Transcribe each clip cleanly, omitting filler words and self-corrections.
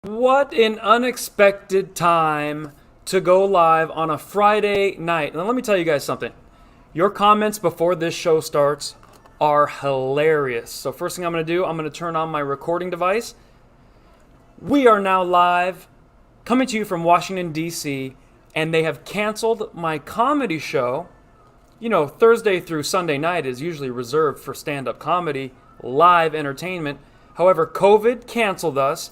What an unexpected time to go live on a Friday night. Now let me tell you guys something. Your comments before this show starts are hilarious. So first thing I'm going to do, I'm going to turn on my recording device. We are now live, coming to you from Washington, D.C., and they have canceled my comedy show. You know, Thursday through Sunday night is usually reserved for stand-up comedy, live entertainment. However, COVID canceled us.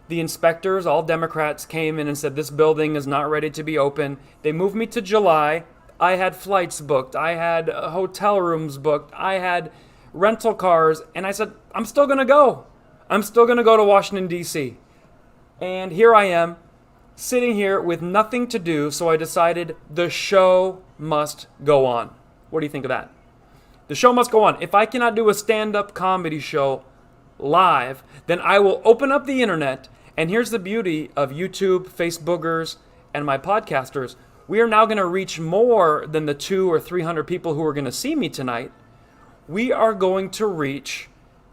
The inspectors, all Democrats, came in and said this building is not ready to be open. They moved me to July. I had flights booked. I had hotel rooms booked. I had rental cars. And I said, I'm still going to go. I'm still going to go to Washington, D.C. And here I am, sitting here with nothing to do. So I decided the show must go on. What do you think of that? The show must go on. If I cannot do a stand-up comedy show live, then I will open up the internet. And here's the beauty of YouTube, Facebookers, and my podcasters. We are now going to reach more than the 200 or 300 people who are going to see me tonight. We are going to reach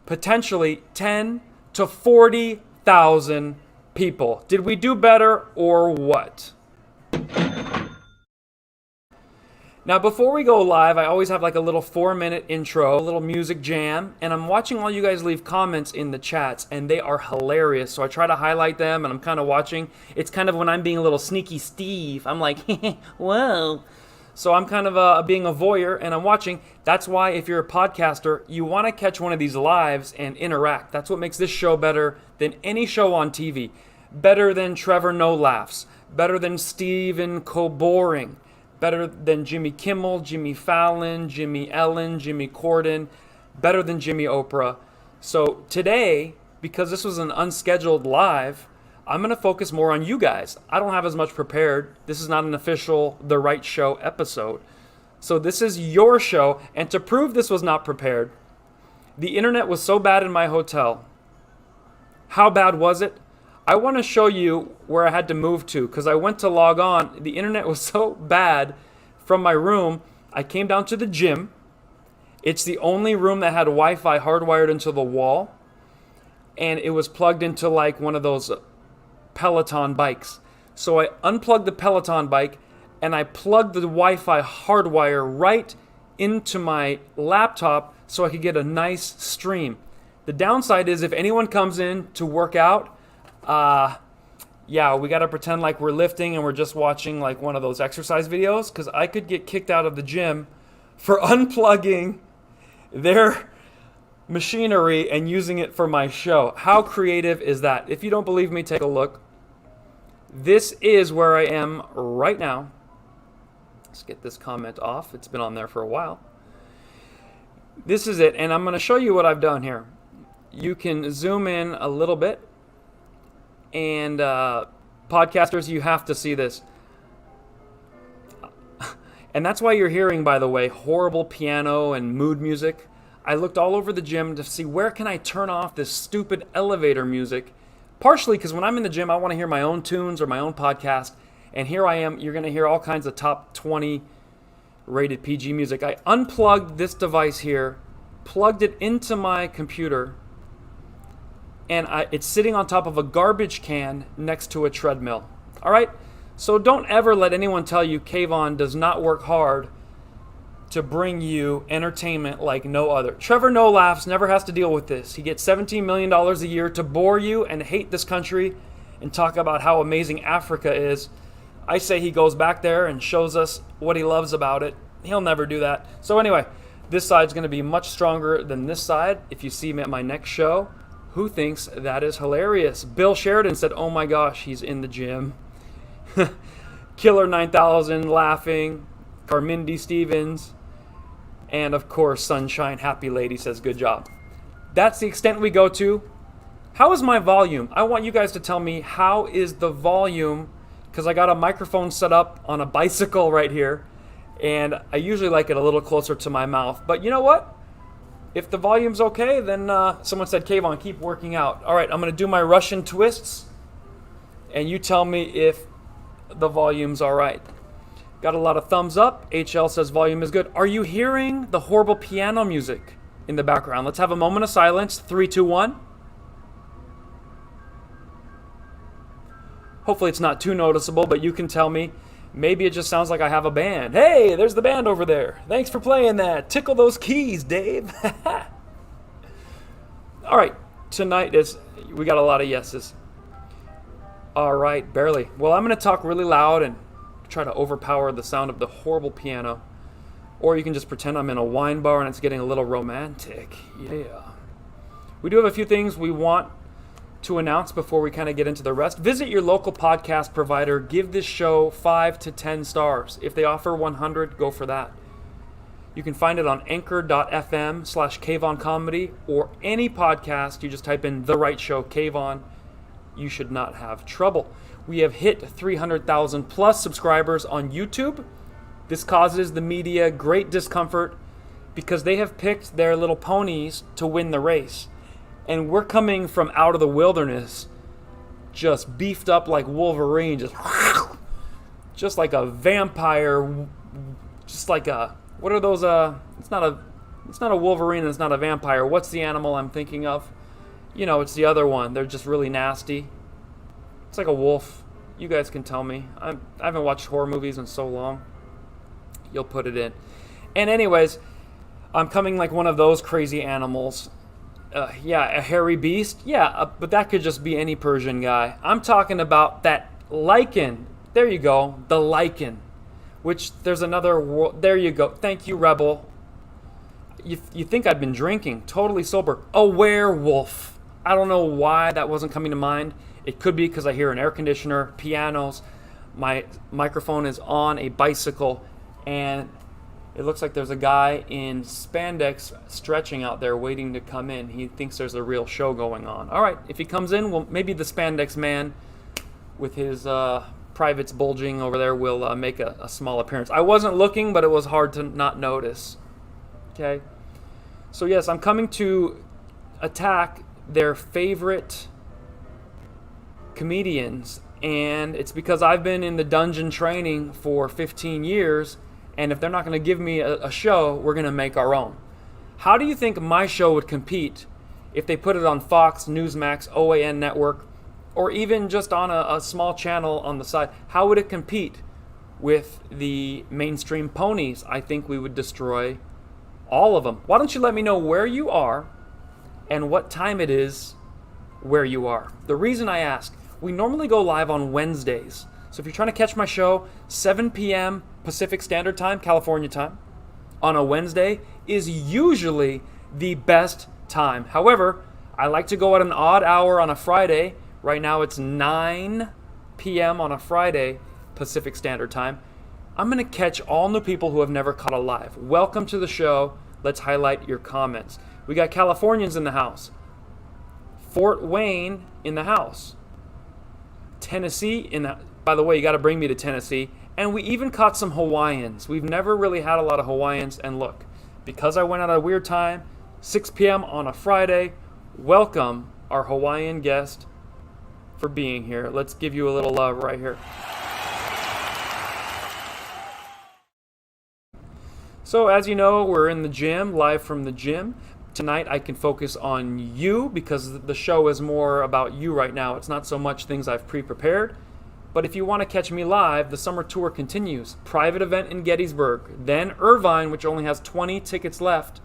potentially 10 to 40,000 people. Did we do better or what? Now, before we go live, I always have like a little 4-minute intro, a little music jam, and I'm watching all you guys leave comments in the chats, and they are hilarious. So I try to highlight them, and I'm kind of watching. It's kind of when I'm being a little sneaky Steve. I'm like, whoa. So I'm kind of being a voyeur, and I'm watching. That's why if you're a podcaster, you want to catch one of these lives and interact. That's what makes this show better than any show on TV. Better than Trevor No Laughs. Better than Stephen Colboring. Better than Jimmy Kimmel, Jimmy Fallon, Jimmy Ellen, Jimmy Corden, better than Jimmy Oprah. So today, because this was an unscheduled live, I'm going to focus more on you guys. I don't have as much prepared. This is not an official The Right Show episode. So this is your show, and to prove this was not prepared, the internet was so bad in my hotel. How bad was it? I want to show you where I had to move to because I went to log on. The internet was so bad from my room. I came down to the gym. It's the only room that had Wi-Fi hardwired into the wall. And it was plugged into like one of those Peloton bikes. So I unplugged the Peloton bike and I plugged the Wi-Fi hardwire right into my laptop so I could get a nice stream. The downside is if anyone comes in to work out, we got to pretend like we're lifting and we're just watching like one of those exercise videos because I could get kicked out of the gym for unplugging their machinery and using it for my show. How creative is that? If you don't believe me, take a look. This is where I am right now. Let's get this comment off. It's been on there for a while. This is it, and I'm going to show you what I've done here. You can zoom in a little bit, and podcasters, you have to see this. And that's why you're hearing, by the way, horrible piano and mood music. I looked all over the gym to see where can I turn off this stupid elevator music. Partially because when I'm in the gym, I want to hear my own tunes or my own podcast. And here I am. You're going to hear all kinds of top 20 rated PG music. I unplugged this device here, plugged it into my computer, and it's sitting on top of a garbage can next to a treadmill. All right? So don't ever let anyone tell you Kvon does not work hard to bring you entertainment like no other. Trevor No Laughs never has to deal with this. He gets $17 million a year to bore you and hate this country and talk about how amazing Africa is. I say he goes back there and shows us what he loves about it. He'll never do that. So anyway, this side's going to be much stronger than this side. If you see me at my next show, who thinks that is hilarious? Bill Sheridan said, oh my gosh, he's in the gym. Killer 9000 laughing, Carmindy Stevens, and of course Sunshine Happy Lady says good job. That's the extent we go to. How is my volume? I want you guys to tell me how is the volume, because I got a microphone set up on a bicycle right here, and I usually like it a little closer to my mouth. But you know what? If the volume's okay, then someone said, Kvon, keep working out. All right, I'm going to do my Russian twists, and you tell me if the volume's all right. Got a lot of thumbs up. HL says volume is good. Are you hearing the horrible piano music in the background? Let's have a moment of silence. 3, 2, 1. Hopefully it's not too noticeable, but you can tell me. Maybe it just sounds like I have a band. Hey, there's the band over there. Thanks for playing that. Tickle those keys, Dave. All right, tonight we got a lot of yeses. All right, barely. Well, I'm going to talk really loud and try to overpower the sound of the horrible piano. Or you can just pretend I'm in a wine bar and it's getting a little romantic. Yeah. We do have a few things we want to announce before we kind of get into the rest. Visit your local podcast provider. Give this show 5 to 10 stars. If they offer 100, go for that. You can find it on anchor.fm/KvonComedy or any podcast. You just type in The Right Show, Kvon. You should not have trouble. We have hit 300,000 plus subscribers on YouTube. This causes the media great discomfort because they have picked their little ponies to win the race. And we're coming from out of the wilderness, just beefed up like Wolverine, just like a vampire, just like a, what are those, it's not a Wolverine and it's not a vampire. What's the animal I'm thinking of? You know, it's the other one. They're just really nasty. It's like a wolf. You guys can tell me. I haven't watched horror movies in so long. You'll put it in. And anyways, I'm coming like one of those crazy animals. Yeah, a hairy beast. Yeah, but that could just be any Persian guy. I'm talking about that lichen. There you go, the lichen. Which there's another. There you go. Thank you, Rebel. You think I'd been drinking? Totally sober. A werewolf. I don't know why that wasn't coming to mind. It could be because I hear an air conditioner, pianos. My microphone is on a bicycle, and it looks like there's a guy in spandex stretching out there waiting to come in. He thinks there's a real show going on. All right, if he comes in, well, maybe the spandex man with his privates bulging over there will make a small appearance. I wasn't looking, but it was hard to not notice. Okay? So yes, I'm coming to attack their favorite comedians, and it's because I've been in the dungeon training for 15 years, and if they're not going to give me a show, we're going to make our own. How do you think my show would compete if they put it on Fox, Newsmax, OAN Network, or even just on a small channel on the side? How would it compete with the mainstream ponies? I think we would destroy all of them. Why don't you let me know where you are and what time it is where you are? The reason I ask, we normally go live on Wednesdays. So if you're trying to catch my show, 7 p.m. Pacific Standard Time, California time, on a Wednesday is usually the best time. However, I like to go at an odd hour on a Friday. Right now it's 9 p.m. on a Friday, Pacific Standard Time. I'm going to catch all new people who have never caught a live. Welcome to the show. Let's highlight your comments. We got Californians in the house. Fort Wayne in the house. Tennessee in the... By the way, you got to bring me to Tennessee. And we even caught some Hawaiians. We've never really had a lot of Hawaiians. And look, because I went at a weird time, 6 p.m. on a Friday, welcome our Hawaiian guest for being here. Let's give you a little love right here. So as you know, we're in the gym, live from the gym. Tonight I can focus on you because the show is more about you right now. It's not so much things I've pre-prepared. But if you want to catch me live, the summer tour continues. Private event in Gettysburg, then Irvine, which only has 20 tickets left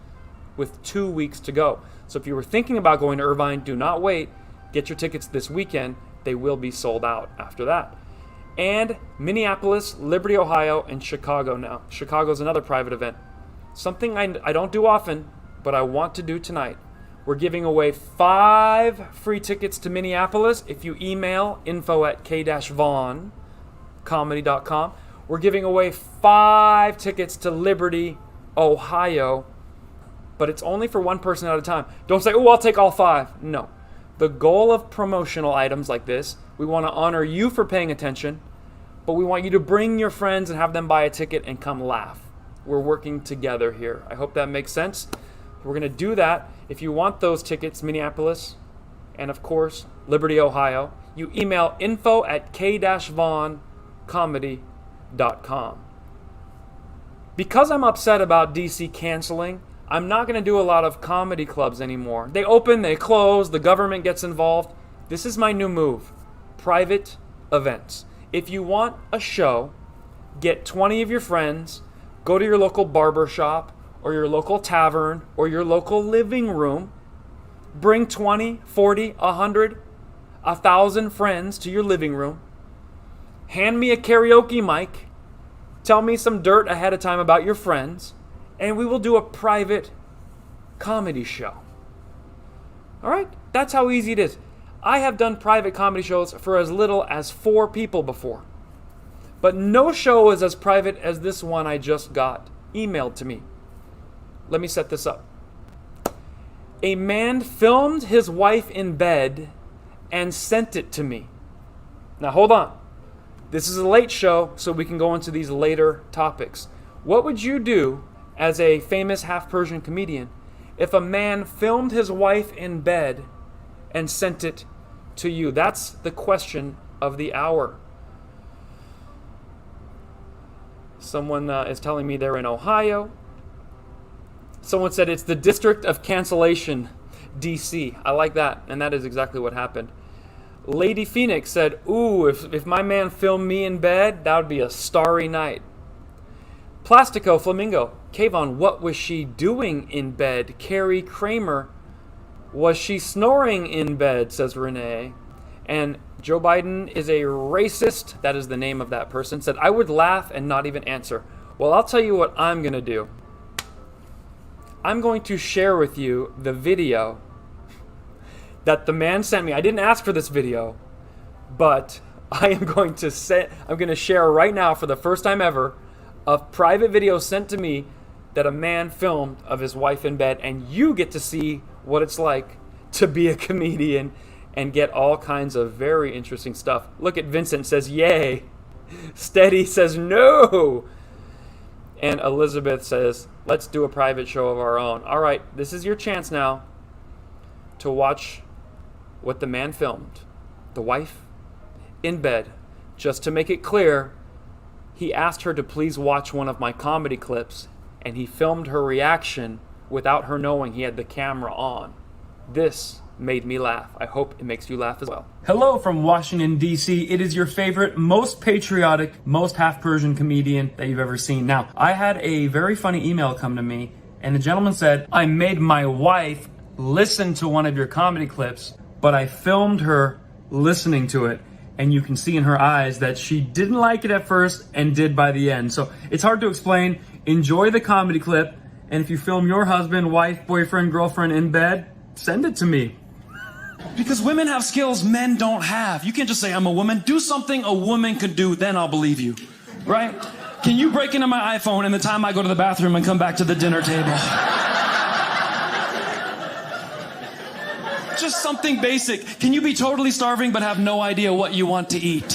with 2 weeks to go. So if you were thinking about going to Irvine, do not wait. Get your tickets this weekend. They will be sold out after that. And Minneapolis, Liberty, Ohio, and Chicago now. Chicago's another private event. Something I don't do often, but I want to do tonight. We're giving away 5 free tickets to Minneapolis if you email info@k-voncomedy.com. We're giving away 5 tickets to Liberty, Ohio, but it's only for one person at a time. Don't say, oh, I'll take all 5. No. The goal of promotional items like this, we want to honor you for paying attention, but we want you to bring your friends and have them buy a ticket and come laugh. We're working together here. I hope that makes sense. We're going to do that. If you want those tickets, Minneapolis, and of course, Liberty, Ohio, you email info@k-voncomedy.com. Because I'm upset about DC canceling, I'm not going to do a lot of comedy clubs anymore. They open, they close, the government gets involved. This is my new move. Private events. If you want a show, get 20 of your friends, go to your local barber shop or your local tavern or your local living room. Bring 20, 40, 100, 1,000 friends to your living room. Hand me a karaoke mic. Tell me some dirt ahead of time about your friends. And we will do a private comedy show. All right? That's how easy it is. I have done private comedy shows for as little as 4 people before. But no show is as private as this one I just got emailed to me. Let me set this up. A man filmed his wife in bed and sent it to me. Now hold on. This is a late show, so we can go into these later topics. What would you do as a famous half-Persian comedian if a man filmed his wife in bed and sent it to you? That's the question of the hour. Someone is telling me they're in Ohio. Someone said it's the District of Cancellation, DC. I like that, and that is exactly what happened. Lady Phoenix said, ooh, if my man filmed me in bed, that would be a starry night. Plastico Flamingo, Kvon, what was she doing in bed? Carrie Kramer, was she snoring in bed, says Renee. And Joe Biden is a racist, that is the name of that person, said, I would laugh and not even answer. Well, I'll tell you what I'm going to do. I'm going to share with you the video that the man sent me. I didn't ask for this video, but I'm going to share right now for the first time ever a private video sent to me that a man filmed of his wife in bed, and you get to see what it's like to be a comedian and get all kinds of very interesting stuff. Look at Vincent, says yay. Steady says no. And Elizabeth says, let's do a private show of our own. All right, this is your chance now to watch what the man filmed. The wife in bed. Just to make it clear, he asked her to please watch one of my comedy clips, and he filmed her reaction without her knowing he had the camera on. This made me laugh. I hope it makes you laugh as well. Hello from Washington, D.C. It is your favorite, most patriotic, most half-Persian comedian that you've ever seen. Now, I had a very funny email come to me, and the gentleman said, I made my wife listen to one of your comedy clips, but I filmed her listening to it, and you can see in her eyes that she didn't like it at first and did by the end. So it's hard to explain. Enjoy the comedy clip, and if you film your husband, wife, boyfriend, girlfriend in bed, send it to me. Because women have skills men don't have. You can't just say, I'm a woman. Do something a woman could do, then I'll believe you. Right? Can you break into my iPhone in the time I go to the bathroom and come back to the dinner table? Just something basic. Can you be totally starving but have no idea what you want to eat?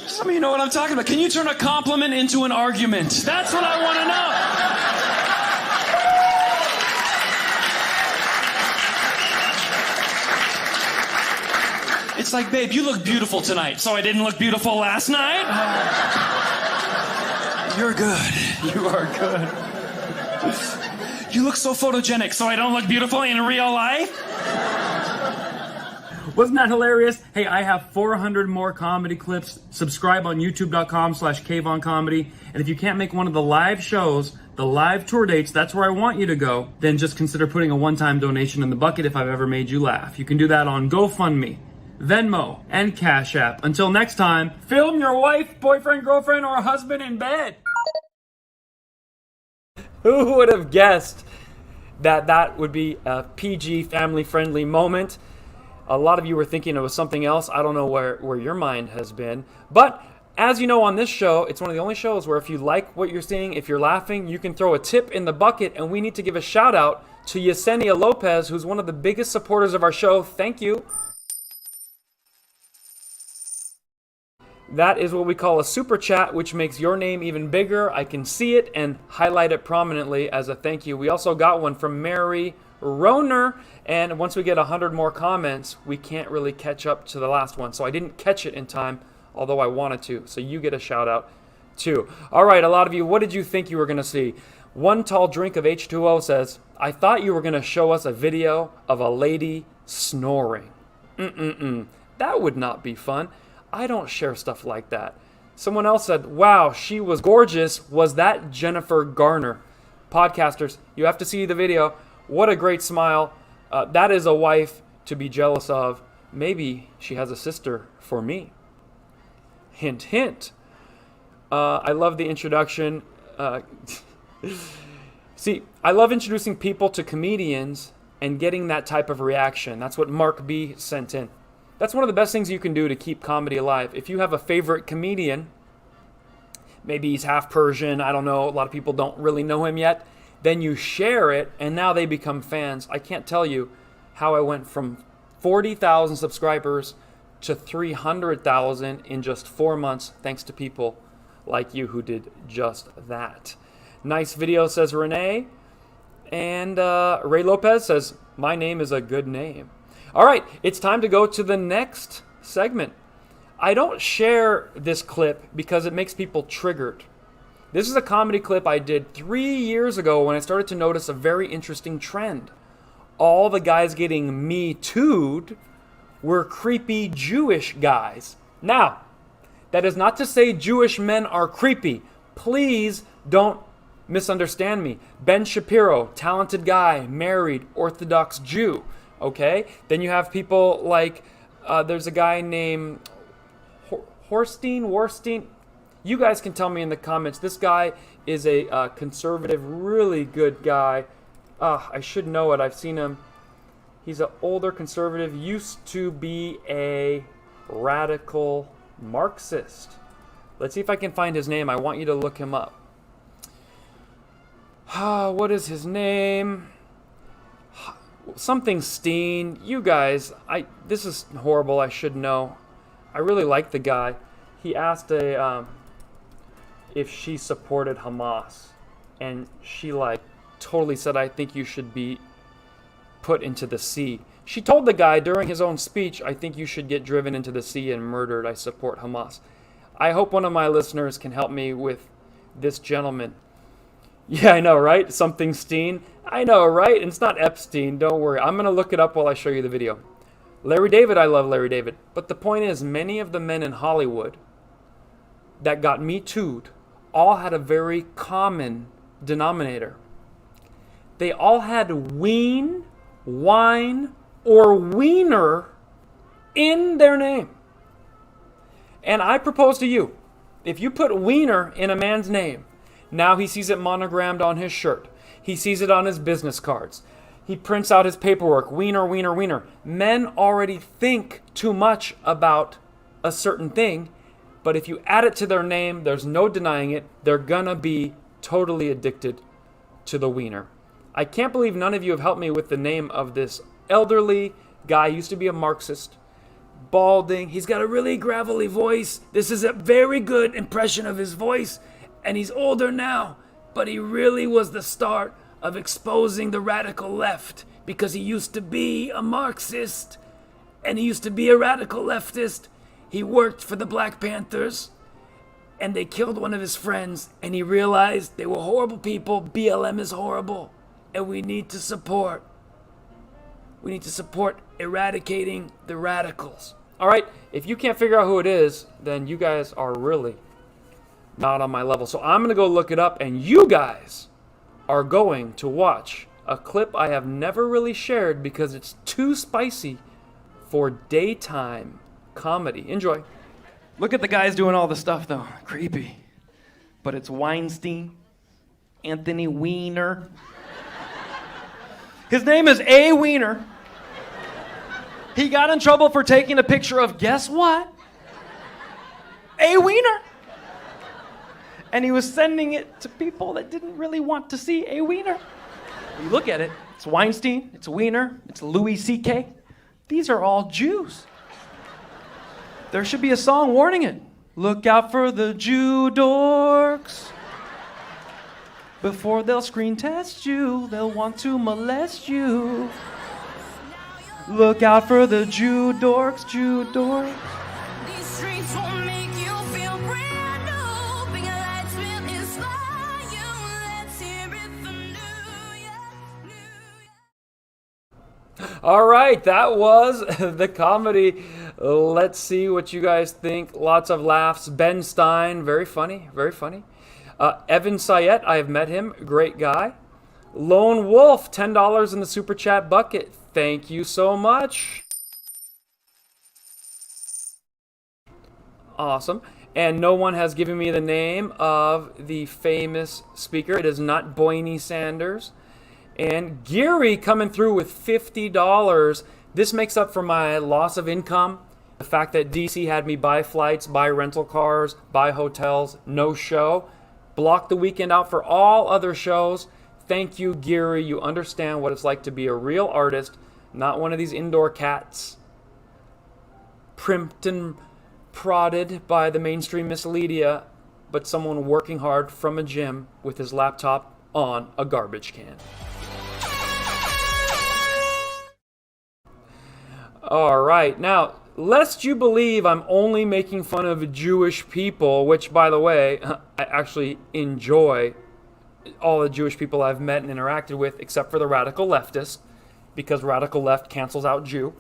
Some of you know what I'm talking about. Can you turn a compliment into an argument? That's what I want to know. It's like, babe, you look beautiful tonight, so I didn't look beautiful last night? You're good. You are good. You look so photogenic, so I don't look beautiful in real life? Wasn't that hilarious? Hey, I have 400 more comedy clips. Subscribe on youtube.com/KvonComedy. And if you can't make one of the live shows, the live tour dates, that's where I want you to go, then just consider putting a one-time donation in the bucket if I've ever made you laugh. You can do that on GoFundMe, Venmo, and CashApp. Until next time, film your wife, boyfriend, girlfriend, or husband in bed. Who would have guessed that that would be a PG, family-friendly moment? A lot of you were thinking it was something else. I don't know where your mind has been. But as you know, on this show, it's one of the only shows where if you like what you're seeing, if you're laughing, you can throw a tip in the bucket. And we need to give a shout out to Yesenia Lopez, who's one of the biggest supporters of our show. Thank you. That is what we call a super chat, which makes your name even bigger. I can see it and highlight it prominently as a thank you. We also got one from Mary Roner, and once we get 100 more comments, we can't really catch up to the last one. So I didn't catch it in time, although I wanted to. So you get a shout out too. All right, a lot of you, what did you think you were going to see? One tall drink of H2O says, I thought you were going to show us a video of a lady snoring. That would not be fun. I don't share stuff like that. Someone else said, wow, she was gorgeous. Was that Jennifer Garner? Podcasters, you have to see the video. What a great smile. That is a wife to be jealous of. Maybe she has a sister for me. Hint, hint. I love the introduction. See, I love introducing people to comedians and getting that type of reaction. That's what Mark B sent in. That's one of the best things you can do to keep comedy alive. If you have a favorite comedian, maybe he's half Persian, I don't know, a lot of people don't really know him yet, then you share it, and now they become fans. I can't tell you how I went from 40,000 subscribers to 300,000 in just 4 months, thanks to people like you who did just that. Nice video, says Renee. And Ray Lopez says, my name is a good name. All right, it's time to go to the next segment. I don't share this clip because it makes people triggered. This is a comedy clip I did 3 years ago when I started to notice a very interesting trend. All the guys getting Me Too'd were creepy Jewish guys. Now, that is not to say Jewish men are creepy. Please don't misunderstand me. Ben Shapiro, talented guy, married, Orthodox Jew. Okay? Then you have people like, there's a guy named Warstein. You guys can tell me in the comments. This guy is a conservative, really good guy. I should know it. I've seen him. He's an older conservative, used to be a radical Marxist. Let's see if I can find his name. I want you to look him up. What is his name? Something Steen. You guys, this is horrible. I should know. I really like the guy. He asked if she supported Hamas, and she totally said, I think you should be put into the sea. She told the guy during his own speech, I think you should get driven into the sea and murdered. I support Hamas. I hope one of my listeners can help me with this gentleman. Yeah, I know, right? Something Steen. I know, right? And it's not Epstein. Don't worry. I'm going to look it up while I show you the video. Larry David, I love Larry David. But the point is, many of the men in Hollywood that got Me Too'd all had a very common denominator. They all had ween, wine, or wiener in their name. And I propose to you, if you put wiener in a man's name, now he sees it monogrammed on his shirt. He sees it on his business cards. He prints out his paperwork. Wiener, wiener, wiener. Men already think too much about a certain thing, but if you add it to their name, there's no denying it. They're gonna be totally addicted to the wiener. I can't believe none of you have helped me with the name of this elderly guy. He used to be a Marxist. Balding. He's got a really gravelly voice. This is a very good impression of his voice. And he's older now, but he really was the start of exposing the radical left, because he used to be a Marxist and he used to be a radical leftist. He worked for the Black Panthers and they killed one of his friends, and he realized they were horrible people. BLM is horrible, and we need to support eradicating the radicals. All right, if you can't figure out who it is, then you guys are really not on my level. So I'm going to go look it up, and you guys are going to watch a clip I have never really shared because it's too spicy for daytime comedy. Enjoy. Look at the guys doing all the stuff, though. Creepy. But it's Weinstein, Anthony Weiner. His name is A. Weiner. He got in trouble for taking a picture of, guess what? A. Weiner. And he was sending it to people that didn't really want to see A. Weiner. You look at it, it's Weinstein, it's Weiner, it's Louis C.K. These are all Jews. There should be a song warning it. Look out for the Jew dorks. Before they'll screen test you, they'll want to molest you. Look out for the Jew dorks, Jew dorks. These streets won't make you feel brand new. Bring a light will inspire you. Let's hear it for New York. All right, that was the comedy. Let's see what you guys think. Lots of laughs. Ben Stein, very funny, very funny. Evan Sayet, I have met him, great guy. Lone Wolf, $10 in the super chat bucket. Thank you so much. Awesome. And no one has given me the name of the famous speaker. It is not Boynie Sanders. And Geary coming through with $50. This makes up for my loss of income. The fact that DC had me buy flights, buy rental cars, buy hotels, no show. Block the weekend out for all other shows. Thank you, Geary. You understand what it's like to be a real artist, not one of these indoor cats primped and prodded by the mainstream misleadia, but someone working hard from a gym with his laptop on a garbage can. All right, now, lest you believe I'm only making fun of Jewish people, which, by the way, I actually enjoy all the Jewish people I've met and interacted with, except for the radical leftists, because radical left cancels out Jew,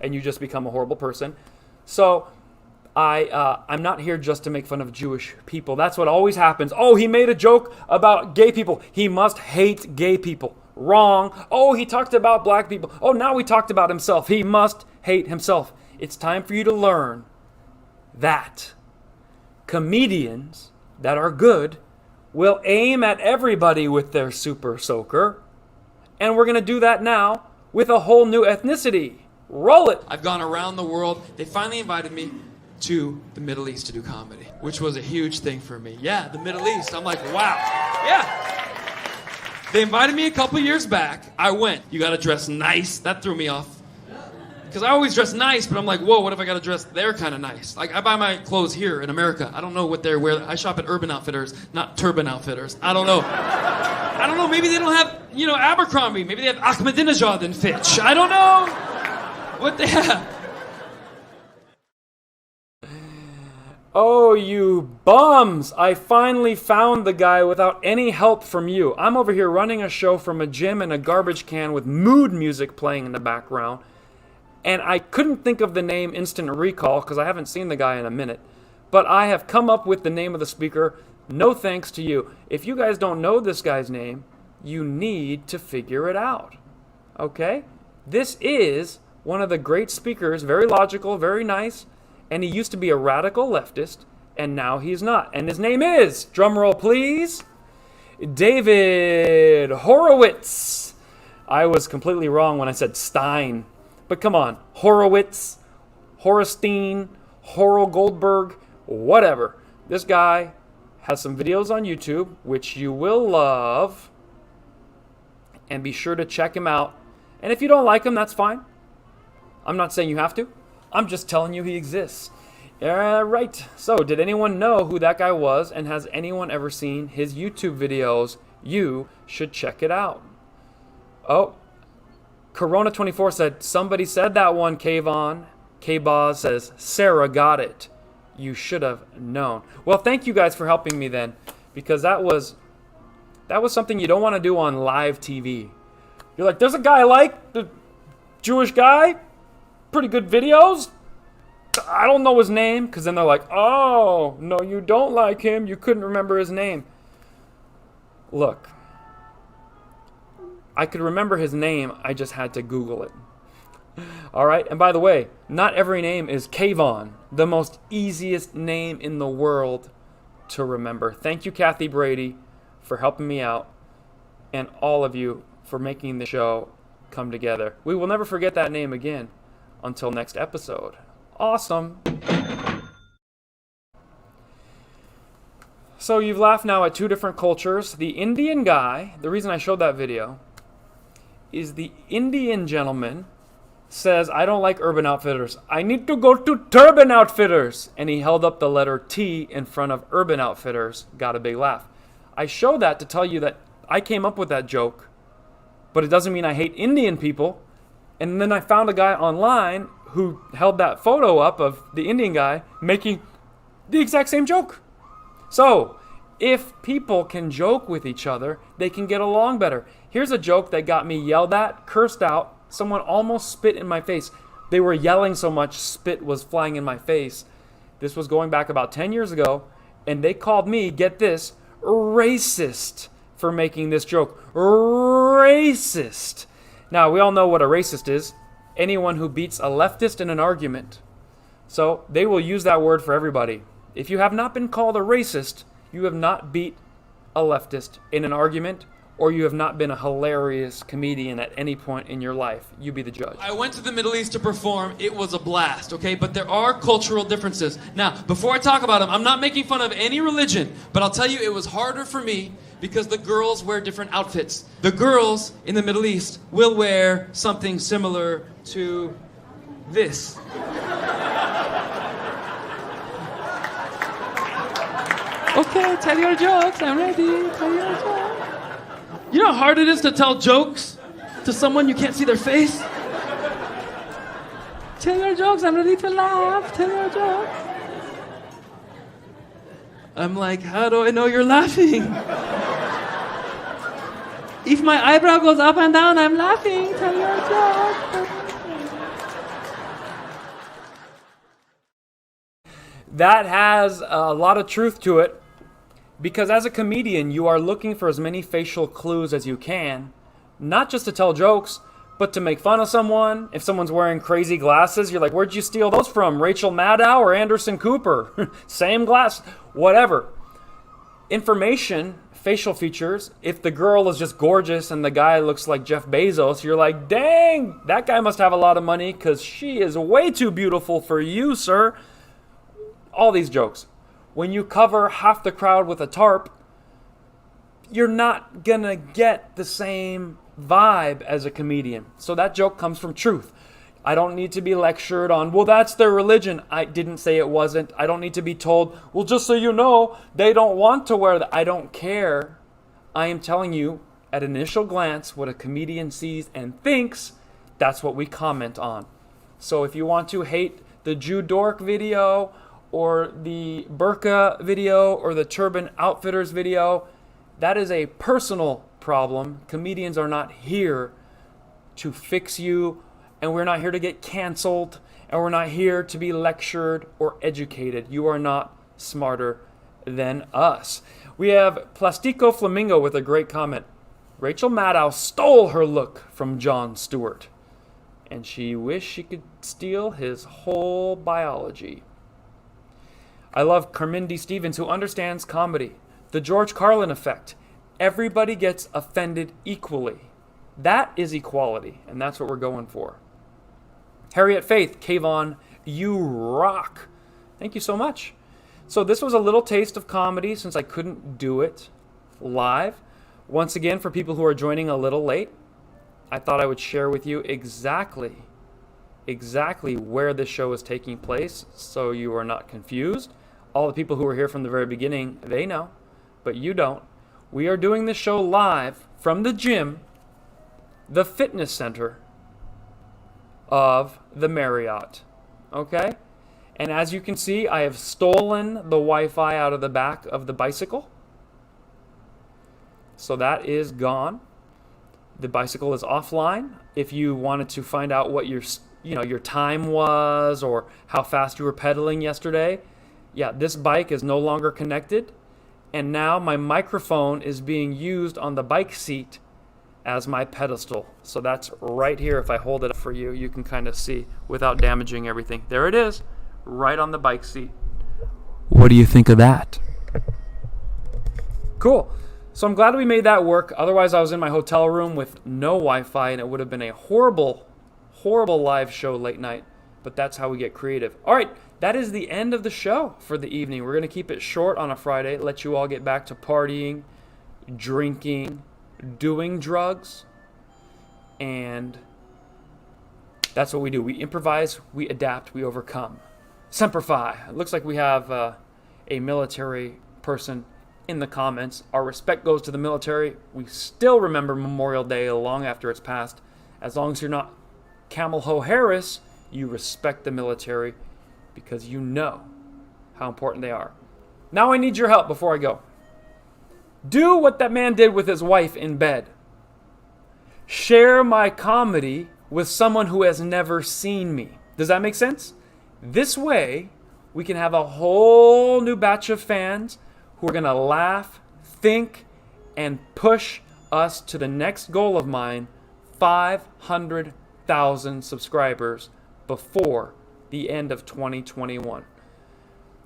and you just become a horrible person. So I'm not here just to make fun of Jewish people. That's what always happens. Oh, he made a joke about gay people. He must hate gay people. Wrong. Oh, he talked about black people. Oh, now he talked about himself. He must hate himself. It's time for you to learn that comedians that are good will aim at everybody with their super soaker. And we're going to do that now with a whole new ethnicity. Roll it. I've gone around the world. They finally invited me to the Middle East to do comedy, which was a huge thing for me. Yeah, the Middle East. I'm like, wow. Yeah. They invited me a couple years back. I went. You got to dress nice. That threw me off. Because I always dress nice, but I'm like, whoa, what if I got to dress there kind of nice? Like, I buy my clothes here in America. I don't know what they're wearing. I shop at Urban Outfitters, not Turban Outfitters. I don't know. I don't know. Maybe they don't have, Abercrombie. Maybe they have Ahmadinejad and Fitch. I don't know what they have. Oh, you bums! I finally found the guy without any help from you. I'm over here running a show from a gym in a garbage can with mood music playing in the background. And I couldn't think of the name Instant Recall because I haven't seen the guy in a minute. But I have come up with the name of the speaker, no thanks to you. If you guys don't know this guy's name, you need to figure it out. Okay? This is one of the great speakers, very logical, very nice. And he used to be a radical leftist, and now he's not. And his name is, drumroll please, David Horowitz. I was completely wrong when I said Stein. But come on, Horowitz, Horestein, Horo Goldberg, whatever. This guy has some videos on YouTube, which you will love. And be sure to check him out. And if you don't like him, that's fine. I'm not saying you have to. I'm just telling you he exists. Right. So, did anyone know who that guy was? And has anyone ever seen his YouTube videos? You should check it out. Oh, Corona24 said, somebody said that one, Kvon. K-Boz says, Sarah got it. You should have known. Well, thank you guys for helping me then. Because that was something you don't want to do on live TV. You're like, there's a guy I like, the Jewish guy, pretty good videos. I don't know his name, because then they're like, oh, no, you don't like him. You couldn't remember his name. Look, I could remember his name. I just had to Google it. All right, and by the way, not every name is Kvon, the most easiest name in the world to remember. Thank you, Kathy Brady, for helping me out, and all of you for making the show come together. We will never forget that name again until next episode. Awesome. So you've laughed now at two different cultures. The Indian guy, the reason I showed that video, is the Indian gentleman says, I don't like Urban Outfitters. I need to go to Turban Outfitters. And he held up the letter T in front of Urban Outfitters. Got a big laugh. I show that to tell you that I came up with that joke, but it doesn't mean I hate Indian people. And then I found a guy online who held that photo up of the Indian guy making the exact same joke. So, if people can joke with each other, they can get along better. Here's a joke that got me yelled at, cursed out. Someone almost spit in my face. They were yelling so much, spit was flying in my face. This was going back about 10 years ago, and they called me, get this, racist for making this joke. Racist. Now, we all know what a racist is. Anyone who beats a leftist in an argument. So, they will use that word for everybody. If you have not been called a racist, you have not beat a leftist in an argument, or you have not been a hilarious comedian at any point in your life. You be the judge. I went to the Middle East to perform. It was a blast, okay? But there are cultural differences. Now, before I talk about them, I'm not making fun of any religion, but I'll tell you it was harder for me because the girls wear different outfits. The girls in the Middle East will wear something similar to this. Okay, tell your jokes. I'm ready. Tell your jokes. You know how hard it is to tell jokes to someone you can't see their face? Tell your jokes. I'm ready to laugh. Tell your jokes. I'm like, how do I know you're laughing? If my eyebrow goes up and down, I'm laughing. Tell your jokes. That has a lot of truth to it. Because as a comedian, you are looking for as many facial clues as you can, not just to tell jokes, but to make fun of someone. If someone's wearing crazy glasses, you're like, where'd you steal those from? Rachel Maddow or Anderson Cooper? Same glass, whatever. Information, facial features. If the girl is just gorgeous and the guy looks like Jeff Bezos, you're like, dang, that guy must have a lot of money because she is way too beautiful for you, sir. All these jokes. When you cover half the crowd with a tarp, you're not gonna get the same vibe as a comedian. So that joke comes from truth. I don't need to be lectured on, well, that's their religion. I didn't say it wasn't. I don't need to be told, well, just so you know, they don't want to wear that. I don't care. I am telling you, at initial glance, what a comedian sees and thinks, that's what we comment on. So if you want to hate the Jew dork video, or the burqa video, or the Turban Outfitters video, that is a personal problem. Comedians are not here to fix you, and we're not here to get canceled, and we're not here to be lectured or educated. You are not smarter than us. We have Plastico Flamingo with a great comment. Rachel Maddow stole her look from Jon Stewart, and she wished she could steal his whole biology. I love Carmindi Stevens, who understands comedy. The George Carlin effect. Everybody gets offended equally. That is equality, and that's what we're going for. Harriet Faith, Kvon, you rock. Thank you so much. So this was a little taste of comedy since I couldn't do it live. Once again, for people who are joining a little late, I thought I would share with you exactly where this show is taking place so you are not confused. All the people who are here from the very beginning, they know, but you don't. We are doing this show live from the gym, the fitness center of the Marriott. Okay? And as you can see, I have stolen the Wi-Fi out of the back of the bicycle. So that is gone. The bicycle is offline. If you wanted to find out what your time was or how fast you were pedaling yesterday, yeah, this bike is no longer connected. And now my microphone is being used on the bike seat as my pedestal. So that's right here. If I hold it up for you, you can kind of see without damaging everything. There it is, right on the bike seat. What do you think of that? Cool. So I'm glad we made that work. Otherwise, I was in my hotel room with no Wi-Fi, and it would have been a horrible, horrible live show late night. But that's how we get creative. All right, that is the end of the show for the evening. We're going to keep it short on a Friday, let you all get back to partying, drinking, doing drugs, and that's what we do. We improvise, we adapt, we overcome. Semper Fi. It looks like we have a military person in the comments. Our respect goes to the military. We still remember Memorial Day long after it's passed. As long as you're not Camel Ho Harris, you respect the military because you know how important they are. Now I need your help before I go. Do what that man did with his wife in bed. Share my comedy with someone who has never seen me. Does that make sense? This way, we can have a whole new batch of fans who are going to laugh, think, and push us to the next goal of mine, 500,000 subscribers before the end of 2021.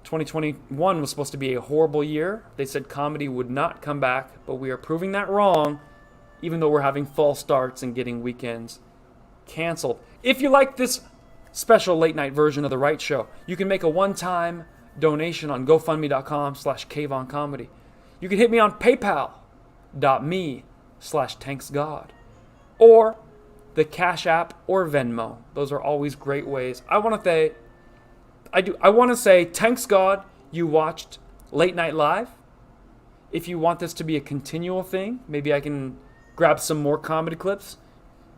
2021 was supposed to be a horrible year. They said comedy would not come back, but we are proving that wrong, even though we're having false starts and getting weekends canceled. If you like this special late night version of The Right Show, you can make a one-time donation on GoFundMe.com/KvonComedy. You can hit me on PayPal.me/ThanksGod or the CashApp or Venmo. Those are always great ways. I want to say thanks God you watched Late Night Live. If you want this to be a continual thing, maybe I can grab some more comedy clips,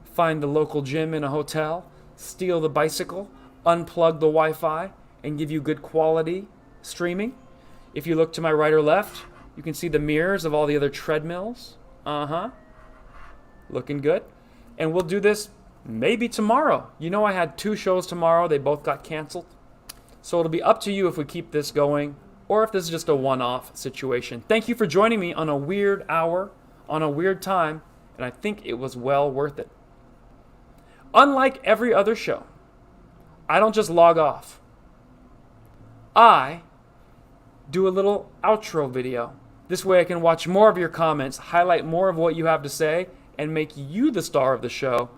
find the local gym in a hotel, steal the bicycle, unplug the Wi-Fi, and give you good quality streaming. If you look to my right or left, you can see the mirrors of all the other treadmills. Looking good. And we'll do this maybe tomorrow. You know, I had 2 shows tomorrow. They both got canceled. So it'll be up to you if we keep this going or if this is just a one-off situation. Thank you for joining me on a weird hour, on a weird time, and I think it was well worth it. Unlike every other show, I don't just log off. I do a little outro video. This way I can watch more of your comments, highlight more of what you have to say, and make you the star of the show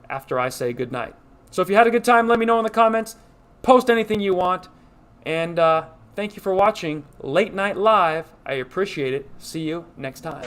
after I say goodnight. So if you had a good time, let me know in the comments. Post anything you want. And thank you for watching Late Night Live. I appreciate it. See you next time.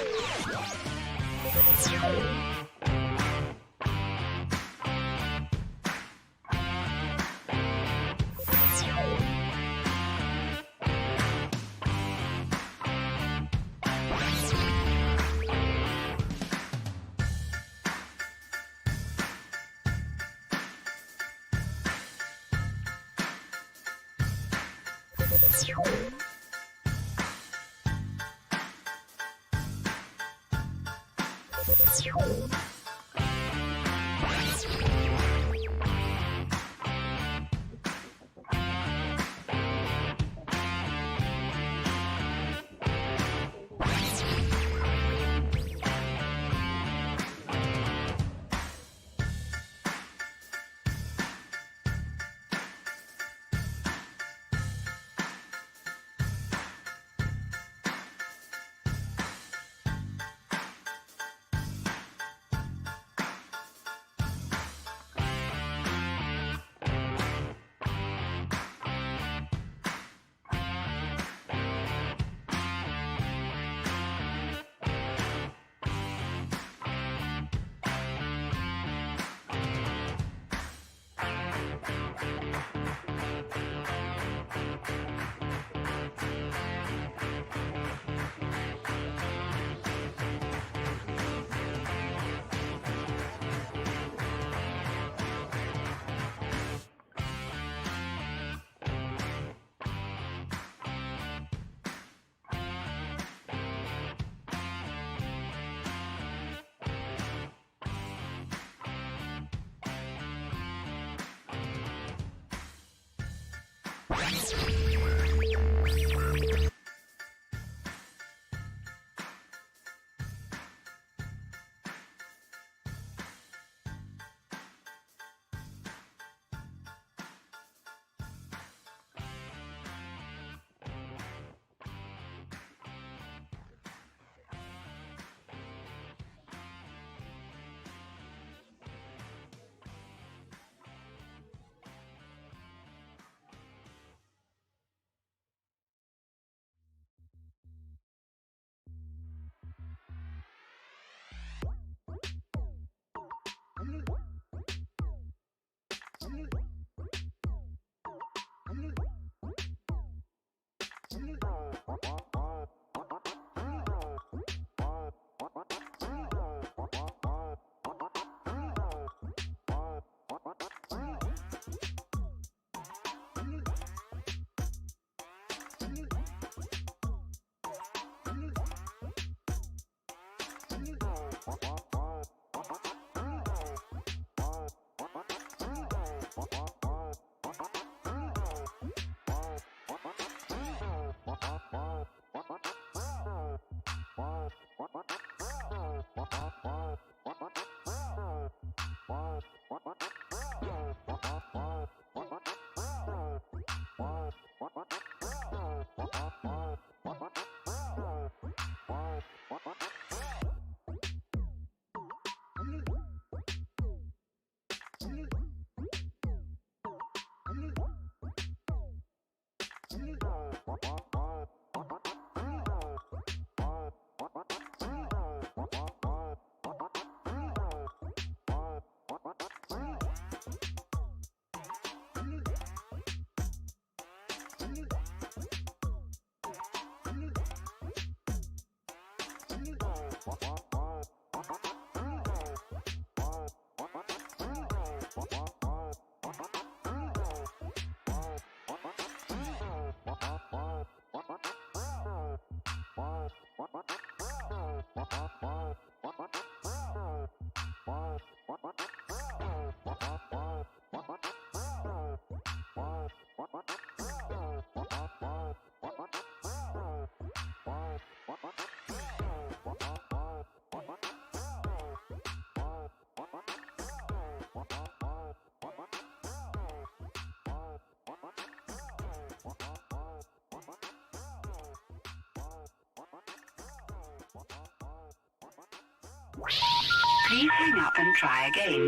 Please hang up and try again.